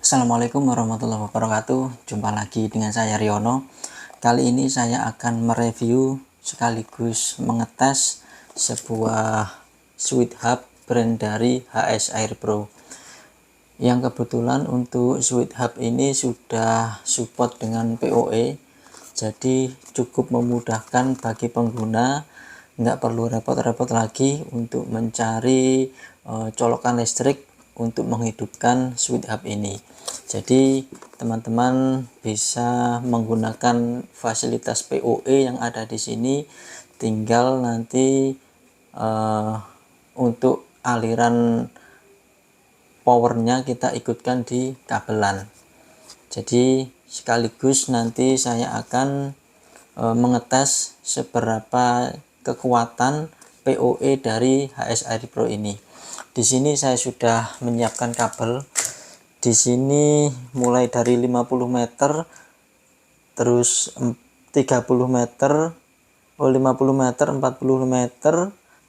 Assalamualaikum warahmatullahi wabarakatuh. Jumpa lagi dengan saya Riono. Kali ini saya akan mereview sekaligus mengetes sebuah switch hub brand dari HS Air Pro, yang kebetulan untuk switch hub ini sudah support dengan PoE, jadi cukup memudahkan bagi pengguna. Nggak perlu repot-repot lagi untuk mencari colokan listrik untuk menghidupkan switch hub ini. Jadi teman-teman bisa menggunakan fasilitas PoE yang ada di sini, tinggal nanti untuk aliran powernya kita ikutkan di kabelan. Jadi sekaligus nanti saya akan mengetes seberapa kekuatan PoE dari HS Air Pro ini. Di sini saya sudah menyiapkan kabel. Di sini mulai dari 50 meter, terus 30 meter, 50 meter, 40 meter,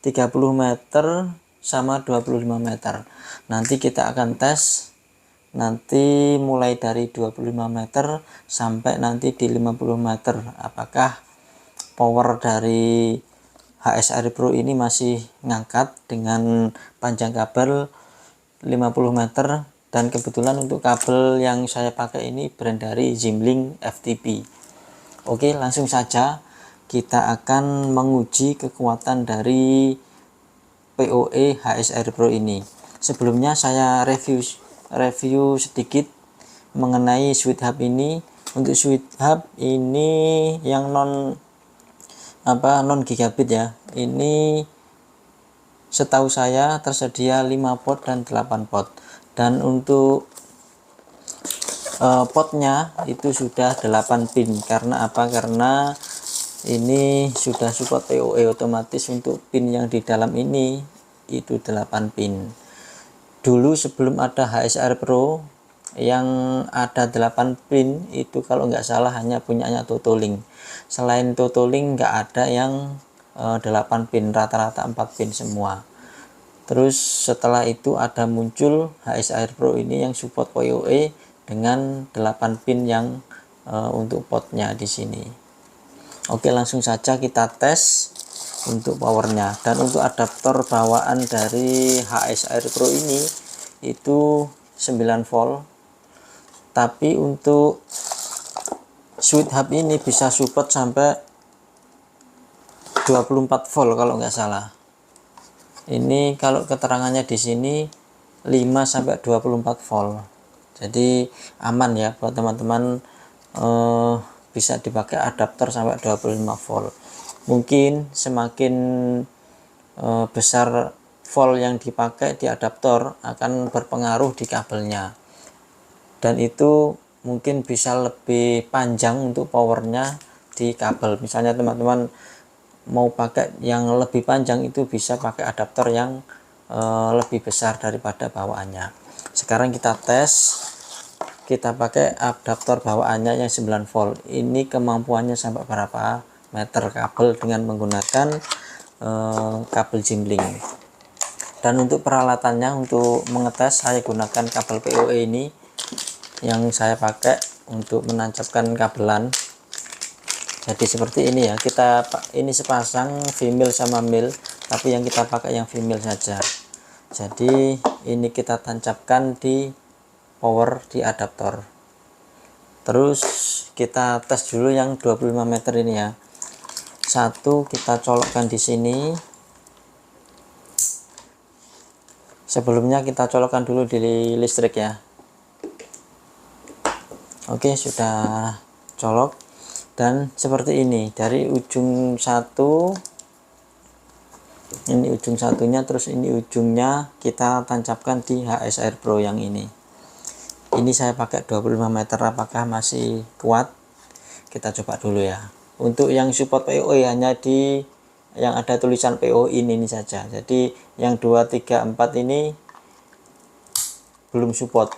30 meter, sama 25 meter. Nanti kita akan tes nanti mulai dari 25 meter sampai nanti di 50 meter, apakah power dari HS Air Pro ini masih ngangkat dengan panjang kabel 50 meter. Dan kebetulan untuk kabel yang saya pakai ini brand dari Zimlink FTP. Oke, langsung saja kita akan menguji kekuatan dari PoE HS Air Pro ini. Sebelumnya saya review sedikit mengenai switch hub ini. Untuk switch hub ini yang non gigabit ya, ini setahu saya tersedia 5 port dan 8 port. Dan untuk potnya itu sudah 8 pin. Karena apa? Karena ini sudah support PoE, otomatis untuk pin yang di dalam ini itu 8 pin. Dulu sebelum ada HS Air Pro yang ada 8 pin itu kalau nggak salah hanya punyanya Totolink. Selain Totolink nggak ada yang 8 pin, rata-rata 4 pin semua. Terus setelah itu ada muncul HS Air Pro ini yang support PoE dengan 8 pin yang untuk potnya di sini. Oke, langsung saja kita tes untuk powernya. Dan untuk adaptor bawaan dari HS Air Pro ini itu 9 volt. Tapi untuk switch hub ini bisa support sampai 24 volt kalau nggak salah. Ini kalau keterangannya di sini 5 sampai 24 volt. Jadi aman ya buat teman-teman, bisa dipakai adaptor sampai 25 volt. Mungkin semakin besar volt yang dipakai di adaptor akan berpengaruh di kabelnya. Dan itu mungkin bisa lebih panjang untuk powernya di kabel. Misalnya teman-teman mau pakai yang lebih panjang, itu bisa pakai adaptor yang lebih besar daripada bawaannya. Sekarang kita tes, kita pakai adaptor bawaannya yang 9 volt. Ini kemampuannya sampai berapa meter kabel dengan menggunakan kabel Zimlink. Dan untuk peralatannya, untuk mengetes saya gunakan kabel PoE ini yang saya pakai untuk menancapkan kabelan. Jadi seperti ini ya, ini sepasang female sama male, tapi yang kita pakai yang female saja. Jadi ini kita tancapkan di power di adaptor. Terus kita tes dulu yang 25 meter ini ya. Satu kita colokkan di sini. Sebelumnya kita colokkan dulu di listrik ya. Oke, sudah colok. Dan seperti ini, dari ujung satu, ini ujung satunya, terus ini ujungnya kita tancapkan di HS Air Pro yang ini. Ini saya pakai 25 meter, apakah masih kuat? Kita coba dulu ya. Untuk yang support PoE hanya di yang ada tulisan PoE ini saja. Jadi yang 2, 3, 4 ini belum support.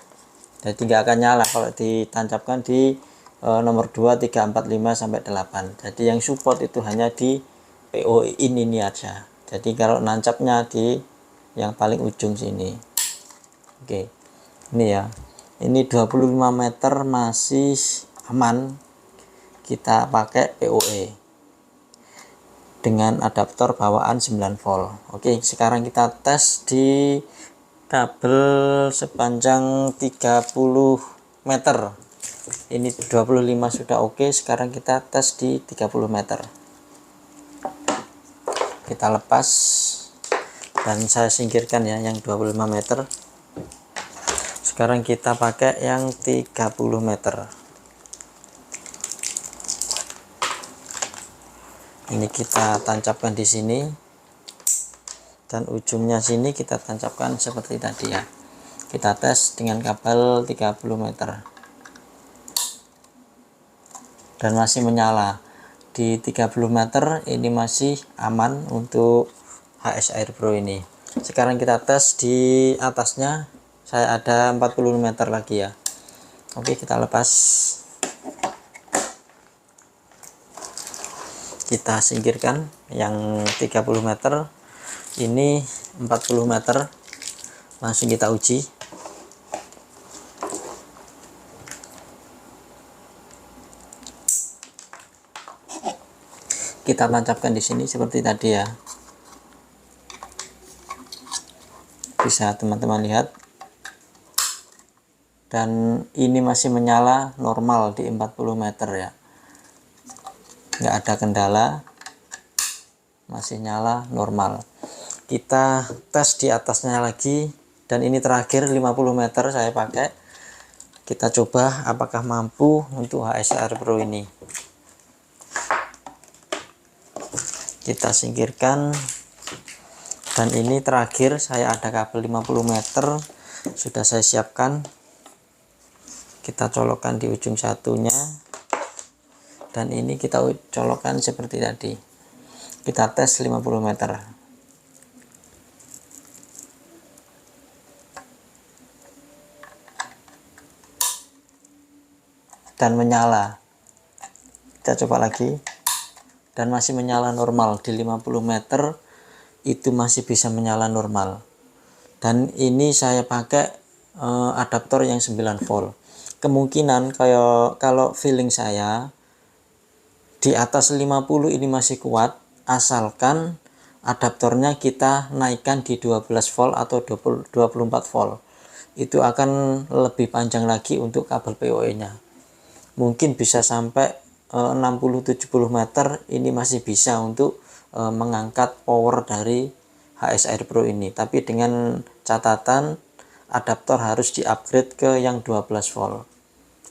Jadi nggak akan nyala kalau ditancapkan di nomor 2, 3, 4, 5 sampai 8. Jadi yang support itu hanya di PoE ini aja. Jadi kalau nancapnya di yang paling ujung sini. Oke. Ini ya. Ini 25 meter masih aman, kita pakai PoE dengan adaptor bawaan 9 volt. Oke, sekarang kita tes di kabel sepanjang 30 meter. Ini 25 sudah oke, sekarang kita tes di 30 meter. Kita lepas dan saya singkirkan ya yang 25 meter. Sekarang kita pakai yang 30 meter. Ini kita tancapkan di sini dan ujungnya sini kita tancapkan seperti tadi ya. Kita tes dengan kabel 30 meter dan masih menyala. Di 30 meter ini masih aman untuk HS Air Pro ini. Sekarang kita tes di atasnya, saya ada 40 meter lagi ya. Oke, kita lepas, kita singkirkan yang 30 meter. Ini 40 meter, langsung kita uji. Kita tancapkan di sini seperti tadi ya. Bisa teman-teman lihat. Dan ini masih menyala normal di 40 meter ya. Nggak ada kendala, masih nyala normal. Kita tes di atasnya lagi, dan ini terakhir 50 meter saya pakai. Kita coba apakah mampu untuk HS Air Pro ini. Kita singkirkan, dan ini terakhir saya ada kabel 50 meter sudah saya siapkan. Kita colokkan di ujung satunya, dan ini kita colokkan seperti tadi. Kita tes 50 meter dan menyala. Kita coba lagi dan masih menyala normal. Di 50 meter itu masih bisa menyala normal. Dan ini saya pakai adaptor yang 9 volt. Kemungkinan kalau feeling saya di atas 50 ini masih kuat, asalkan adaptornya kita naikkan di 12 volt atau 24 volt. Itu akan lebih panjang lagi untuk kabel PoE nya. Mungkin bisa sampai 60-70 meter, ini masih bisa untuk mengangkat power dari HS Air Pro ini. Tapi dengan catatan adaptor harus di-upgrade ke yang 12 volt.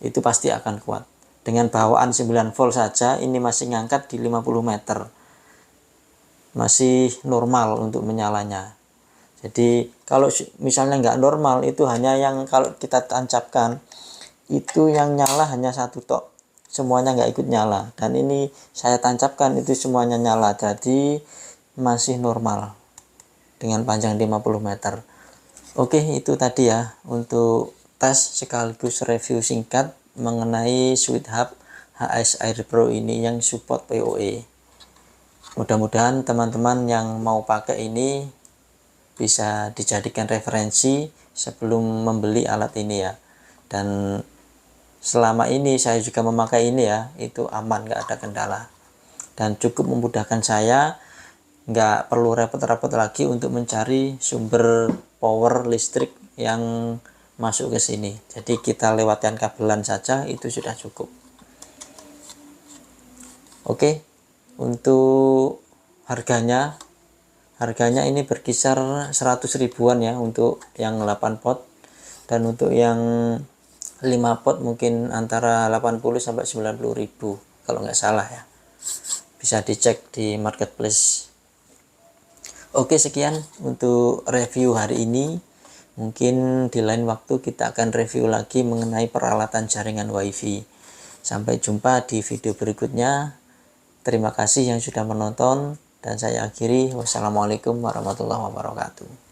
Itu pasti akan kuat. Dengan bawaan 9 volt saja ini masih ngangkat di 50 meter. Masih normal untuk menyalanya. Jadi kalau misalnya nggak normal, itu hanya yang kalau kita tancapkan itu yang nyala hanya satu tok. Semuanya nggak ikut nyala. Dan ini saya tancapkan itu semuanya nyala. Jadi masih normal dengan panjang 50 meter. Oke, itu tadi ya untuk tes sekaligus review singkat mengenai Sweet Hub HS Air Pro ini yang support PoE. Mudah-mudahan teman-teman yang mau pakai ini bisa dijadikan referensi sebelum membeli alat ini ya. Dan selama ini saya juga memakai ini ya, itu aman, nggak ada kendala. Dan cukup memudahkan saya, nggak perlu repot-repot lagi untuk mencari sumber power listrik yang masuk ke sini. Jadi kita lewatkan kabelan saja itu sudah cukup. Oke, untuk harganya ini berkisar 100 ribuan ya untuk yang 8 pot, dan untuk yang 5 pot mungkin antara 80 sampai 90 ribu kalau nggak salah ya. Bisa dicek di marketplace. Oke, sekian untuk review hari ini. Mungkin di lain waktu kita akan review lagi mengenai peralatan jaringan WiFi. Sampai jumpa di video berikutnya. Terima kasih yang sudah menonton, dan saya akhiri. Wassalamualaikum warahmatullahi wabarakatuh.